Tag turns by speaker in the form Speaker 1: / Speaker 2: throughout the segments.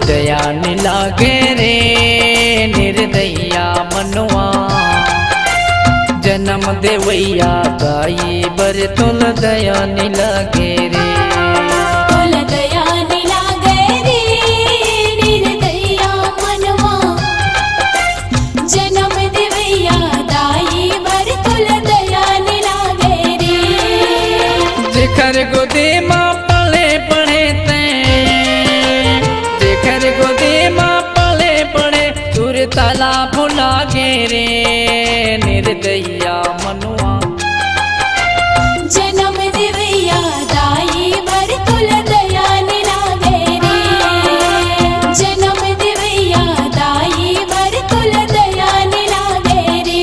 Speaker 1: दया लागे रे निर्दया मनवा। जन्म देवैया गाई बर तुल दया लागे रे।
Speaker 2: तुल दया लागे रे निर्दया मनवा। जन्म देवैया दाई बर तुल दया लागे रे।
Speaker 1: जेकर गोदे माँ पले पड़े ते, जेकर गोदे माँ पले पड़े तुर ताला भुला गे रे निर्दया मनवा।
Speaker 2: जन्म देवैया दाई बर तुल दया लागे रे। जन्म देवैया दाई बर तुल दया लागे रे।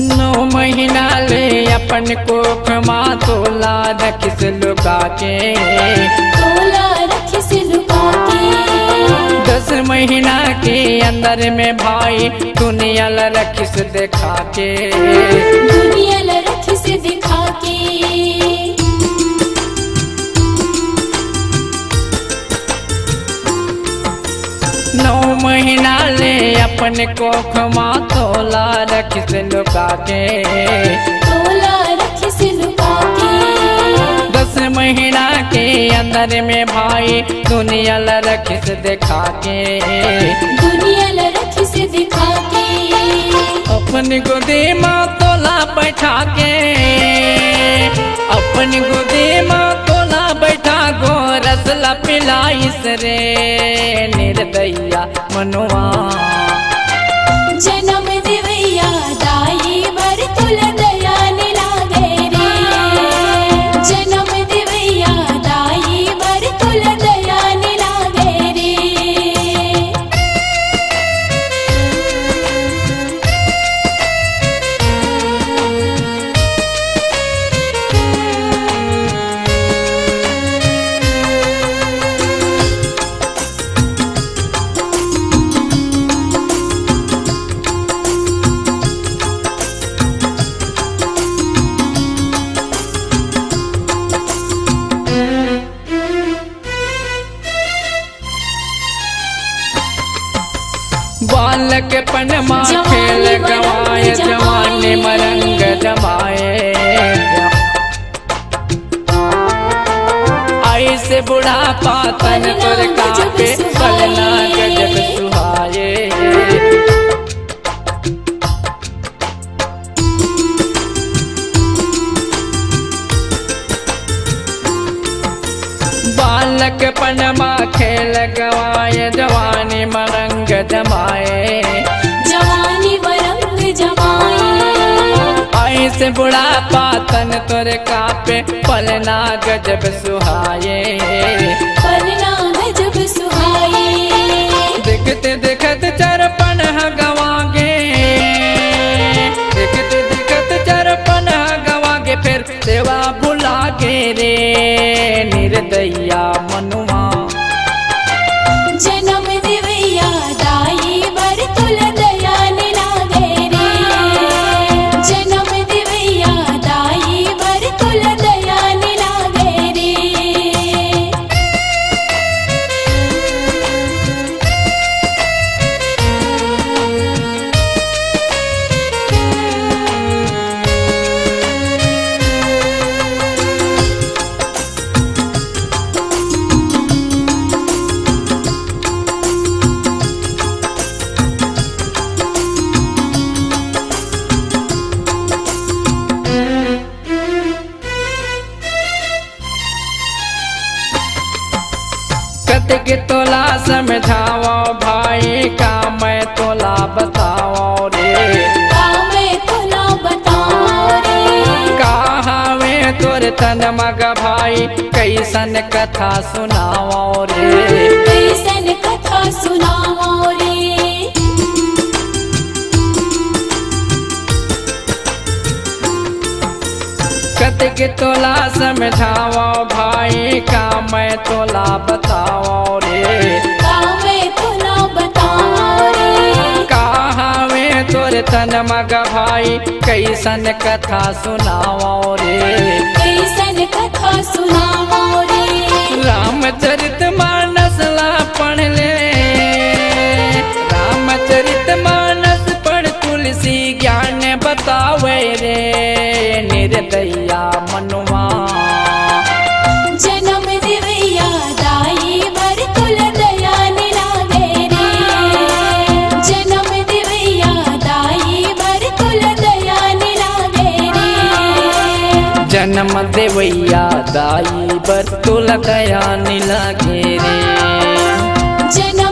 Speaker 1: नौ महीना ले अपन कोख माँ तोला रखिस लुका के।
Speaker 2: तोला रखिस लुका के।
Speaker 1: 10 महीना के अंदर में भाई दुनिया ला रखिस दिखा के।
Speaker 2: दुनिया ला रखिस दिखा के।
Speaker 1: 9 महीना ले अपन कोख माँ तोला रखिस लुका के।
Speaker 2: तोला रखिस लुका के।
Speaker 1: 10 महीना के अंदर में भाई दुनिया ला रखिस दिखा के।
Speaker 2: दुनिया ला रखिस दिखा के।
Speaker 1: अपन गोदे माँ तोला बैठा के, अपन गोदे माँ तोला बैठा गो रसला पिलाइस रे निर्दया मनवा।
Speaker 2: जन्म देवैया दाई बर तुल दया लागे रे। जन्म देवैया दाई बर तुल दया लागे रे।
Speaker 1: बालक पनमा खेल गवाए जवानी मरंग जमाए। आई से बुढ़ापा तन पर कापे पलना गजब सुहाए। बालक पनमा खेल गवाए जवानी मरंग जमाए।
Speaker 2: जवानी बरंग जमाए।
Speaker 1: आई से बुढ़ापा तन तोर कापे पलना गजब सुहाए।
Speaker 2: पलना गजब सुहाए।
Speaker 1: देखते देखते चरपन गवागे, देखते देखते चरपन गवागे फिर सेवा भुला गे रे निर्दया मनवा।
Speaker 2: जन्म देवैया दाई बर तुल दया लागे रे। जन्म देवैया दाई बर तुल दया लागे रे।
Speaker 1: के तोला समझाओ भाई का मैं तोला बताओ रे।
Speaker 2: का मैं तोला बताओ रे।
Speaker 1: कहा वे तोर तन मग भाई कैसन कथा सुनाओ रे,
Speaker 2: कैसन कथा सुनाओ रे।
Speaker 1: कतिक तोला समझाओ भाई का मैं तोला बताओ रे,
Speaker 2: का मैं तोला बताओ रे।
Speaker 1: कहावे तोर तन मग भाई कैसन कथा सुनाओ रे,
Speaker 2: कैसन कथा सुनाओ रे।
Speaker 1: रामचरित मानस ला पढ़ ले, रामचरित मानस पढ़ तुलसी ज्ञान बतावे रे, निर्दया मनुआ
Speaker 2: जन्म दिवैया दाई बर तुल दया निलागे रे। जन्म दिवैया दाई बर तुल दया निलागे रे।
Speaker 1: जन्म देवैया दाई बर तुल दया निलागे रे।
Speaker 2: जन्म